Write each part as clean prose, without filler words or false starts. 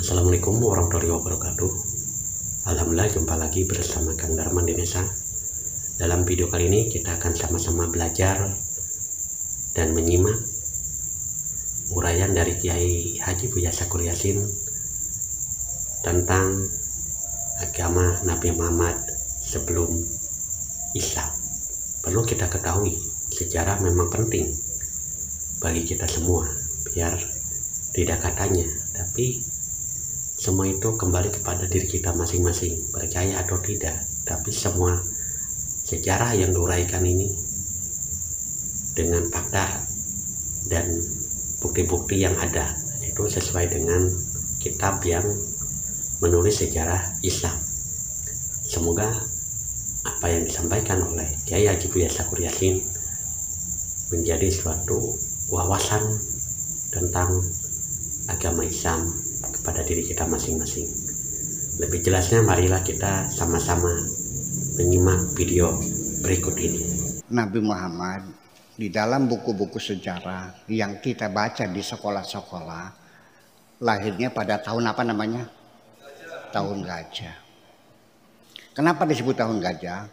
Assalamualaikum warahmatullahi wabarakatuh. Alhamdulillah jumpa lagi bersama Kang Darman di Desa. Dalam video kali ini kita akan sama-sama belajar dan menyimak uraian dari Kiai Haji Buya Sakur Yasin tentang agama Nabi Muhammad sebelum Islam. Perlu kita ketahui, sejarah memang penting bagi kita semua, biar tidak katanya, tapi semua itu kembali kepada diri kita masing-masing, percaya atau tidak. Tapi semua sejarah yang diuraikan ini dengan fakta dan bukti-bukti yang ada itu sesuai dengan kitab yang menulis sejarah Islam. Semoga apa yang disampaikan oleh Kiai Haji Buya Sakur Yasin menjadi suatu wawasan tentang agama Islam kepada diri kita masing-masing. Lebih jelasnya marilah kita sama-sama menyimak video berikut ini. Nabi Muhammad di dalam buku-buku sejarah yang kita baca di sekolah-sekolah, lahirnya pada tahun apa namanya? Tahun gajah. Kenapa disebut tahun gajah?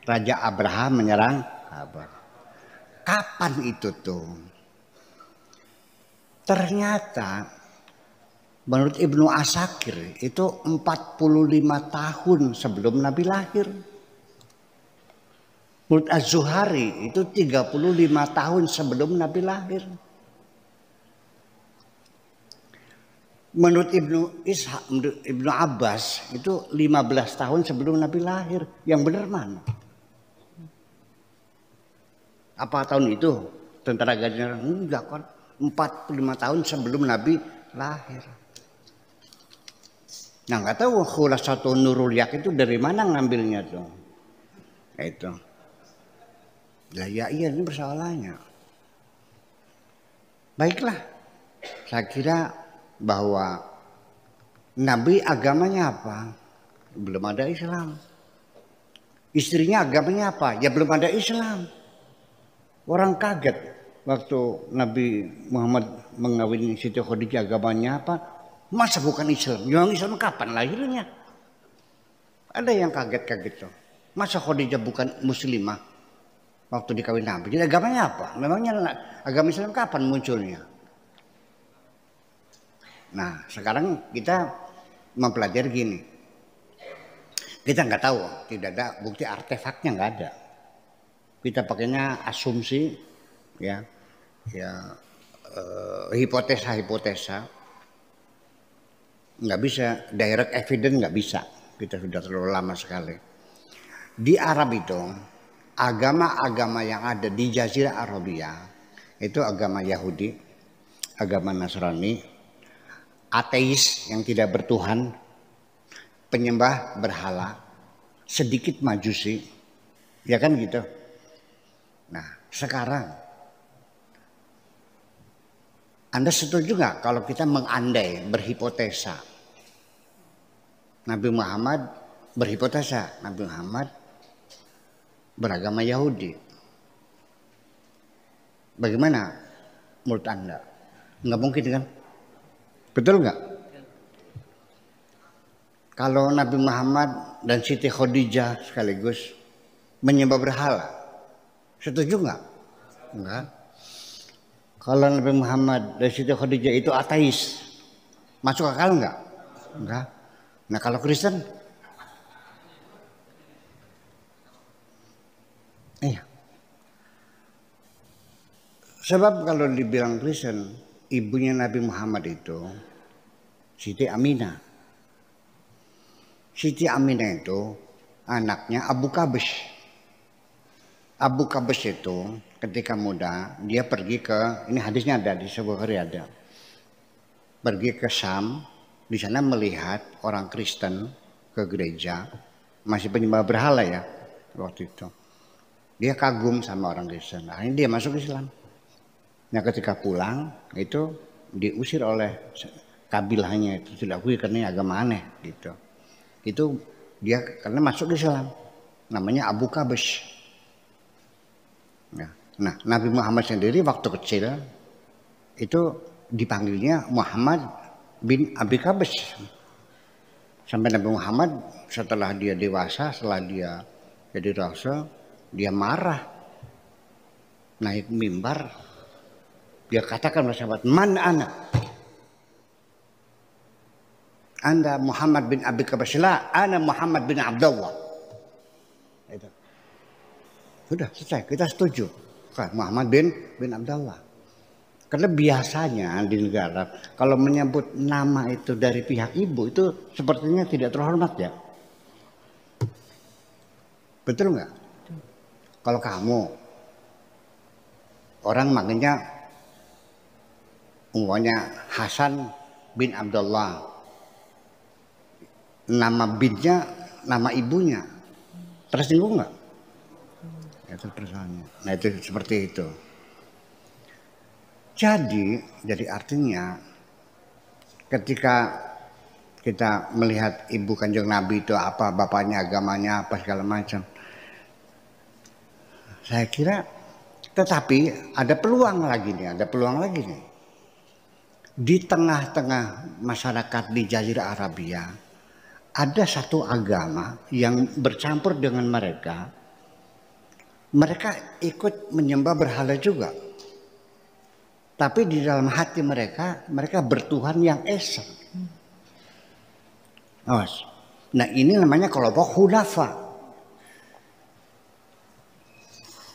Raja Abraham menyerang Habar. Kapan itu tuh? Ternyata menurut Ibnu Asakir itu 45 tahun sebelum Nabi lahir. Menurut Az-Zuhari itu 35 tahun sebelum Nabi lahir. Menurut Ibnu Abbas itu 15 tahun sebelum Nabi lahir. Yang benar mana? Apa tahun itu? Tentara Gajah enggak kan? 45 tahun sebelum Nabi lahir. Nah, nggak tahu Khulasatun Nurul Yak itu dari mana ngambilnya tuh. Itu. Lah ya iya ini persoalannya. Baiklah. Saya kira bahwa Nabi agamanya apa? Belum ada Islam. Istrinya agamanya apa? Ya belum ada Islam. Orang kaget waktu Nabi Muhammad mengawini Siti Khadijah, agamanya apa? Masa bukan Islam? Yang Islam kapan lahirnya? Ada yang kaget-kaget tuh. Masa Khadijah bukan muslimah waktu dikawin Nabi? Jadi agamanya apa? Memangnya agama Islam kapan munculnya? Nah, sekarang kita mempelajari gini. Kita nggak tahu, tidak ada bukti artefaknya, nggak ada. Kita pakainya asumsi, ya, hipotesa. Nggak bisa, direct evidence nggak bisa. Kita sudah terlalu lama sekali. Di Arab itu, agama-agama yang ada di Jazirah Arabia, itu agama Yahudi, agama Nasrani, ateis yang tidak bertuhan, penyembah berhala, sedikit majusi, ya kan gitu. Nah sekarang, Anda setuju nggak kalau kita mengandai, berhipotesa? Nabi Muhammad berhipotesa, Nabi Muhammad beragama Yahudi. Bagaimana menurut Anda? Nggak mungkin kan? Betul nggak? Kalau Nabi Muhammad dan Siti Khadijah sekaligus menyembah berhala, setuju nggak? Enggak. Kalau Nabi Muhammad dan Siti Khadijah itu ateis, masuk akal enggak? Enggak. Nah kalau Kristen? Iya. Sebab kalau dibilang Kristen, ibunya Nabi Muhammad itu Siti Aminah. Siti Aminah itu anaknya Abu Qabs. Abu Qabs itu ketika muda dia pergi ke, ini hadisnya ada di sebuah hari ada, pergi ke Syam, di sana melihat orang Kristen ke gereja, masih penyembah berhala ya waktu itu. Dia kagum sama orang Kristen, akhirnya dia masuk Islam. Nah ketika pulang itu diusir oleh kabilahnya, itu tidak akui karena agama aneh gitu. Itu dia karena masuk Islam, namanya Abu Qabs. Nah, Nabi Muhammad sendiri waktu kecil itu dipanggilnya Muhammad bin Abi Qabas. Sampai Nabi Muhammad setelah dia dewasa, setelah dia jadi rasul, dia marah, naik mimbar, dia katakan kepada sahabat, man ana? Anda Muhammad bin Abi Qabas, la ana Muhammad bin Abdullah. Itu. Sudah selesai, kita setuju. Muhammad bin Abdullah. Karena biasanya di negara kalau menyebut nama itu dari pihak ibu itu sepertinya tidak terhormat ya. Betul nggak? Kalau kamu orang manggilnya umpamanya Hasan bin Abdullah, nama binnya nama ibunya, tersinggung nggak? Itu persoalannya. Nah itu seperti itu. Jadi artinya ketika kita melihat ibu kanjeng Nabi itu apa, bapaknya agamanya apa segala macam, saya kira tetapi ada peluang lagi nih, di tengah-tengah masyarakat di Jazirah Arabia ada satu agama yang bercampur dengan mereka ikut menyembah berhala juga. Tapi di dalam hati mereka bertuhan yang esa. Nah ini namanya kelompok hunafa.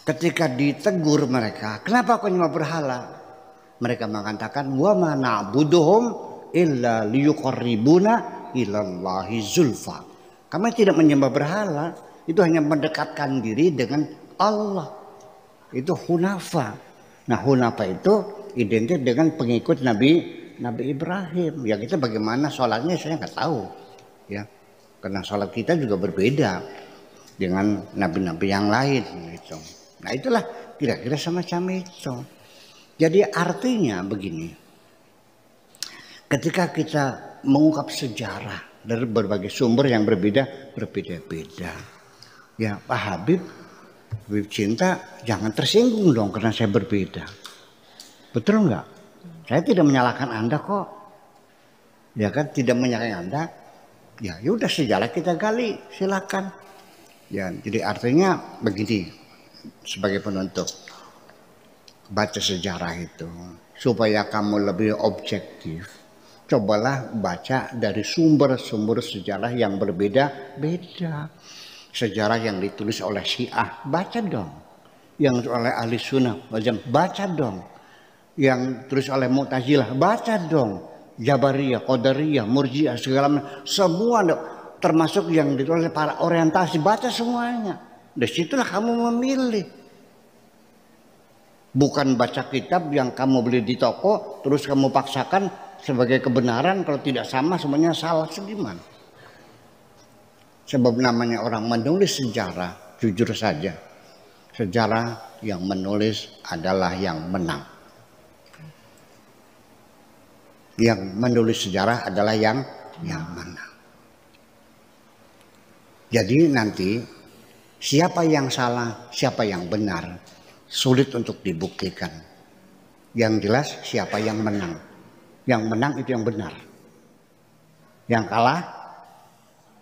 Ketika ditegur mereka, kenapa kau nyembah berhala? Mereka mengatakan, wa ma na'buduhum illa liyuqarribuna ilallahi zulfa. Kami tidak menyembah berhala, itu hanya mendekatkan diri dengan Allah. Itu hunafa. Nah hunafa itu identik dengan pengikut Nabi Ibrahim. Ya kita bagaimana sholatnya saya nggak tahu, ya karena sholat kita juga berbeda dengan nabi-nabi yang lain gitu. Nah itulah kira-kira semacam itu. Jadi artinya begini, ketika kita mengungkap sejarah dari berbagai sumber yang berbeda-beda, ya Pak Habib Cinta jangan tersinggung dong karena saya berbeda. Betul enggak? Saya tidak menyalahkan Anda kok. Ya kan, tidak menyalahkan Anda. Ya udah sejarah kita gali, silakan. Ya, jadi artinya begini sebagai penutup. Baca sejarah itu supaya kamu lebih objektif. Cobalah baca dari sumber-sumber sejarah yang berbeda-beda. Sejarah yang ditulis oleh Syiah, baca dong. Yang oleh ahli sunnah, baca dong. Yang tulis oleh Mu'tazilah, baca dong. Jabariyah, Qadariyah, Murji'ah, segala macam. Semua termasuk yang ditulis oleh para orientasi, baca semuanya. Dari situlah kamu memilih. Bukan baca kitab yang kamu beli di toko, terus kamu paksakan sebagai kebenaran, kalau tidak sama semuanya salah, segimana? Sebab namanya orang menulis sejarah, jujur saja, sejarah yang menulis adalah yang menang. Yang menulis sejarah adalah yang menang. Jadi nanti siapa yang salah, siapa yang benar, sulit untuk dibuktikan. Yang jelas siapa yang menang. Yang menang itu yang benar. Yang kalah,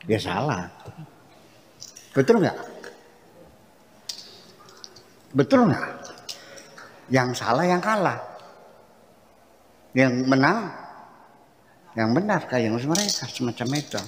dia salah. Betul nggak? Betul nggak? Yang salah yang kalah. Yang menang yang benar, kayak mereka semacam itu.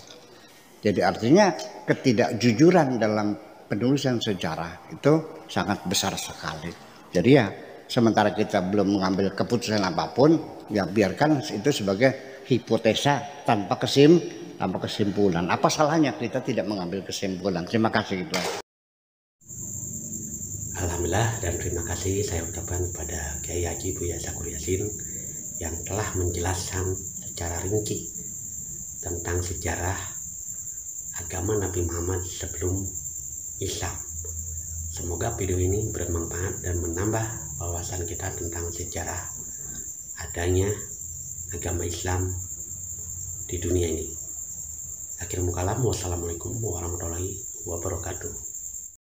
Jadi artinya ketidakjujuran dalam penulisan sejarah itu sangat besar sekali. Jadi ya sementara kita belum mengambil keputusan apapun, ya biarkan itu sebagai hipotesa tanpa kesimpulan. Apa salahnya kita tidak mengambil kesimpulan? Terima kasih gitu. Alhamdulillah dan terima kasih saya ucapkan kepada Kiai Haji Buya Syakur Yasin yang telah menjelaskan secara rinci tentang sejarah agama Nabi Muhammad sebelum Islam. Semoga video ini bermanfaat dan menambah wawasan kita tentang sejarah adanya agama Islam di dunia ini. Akhirul kalam, wassalamualaikum warahmatullahi wabarakatuh.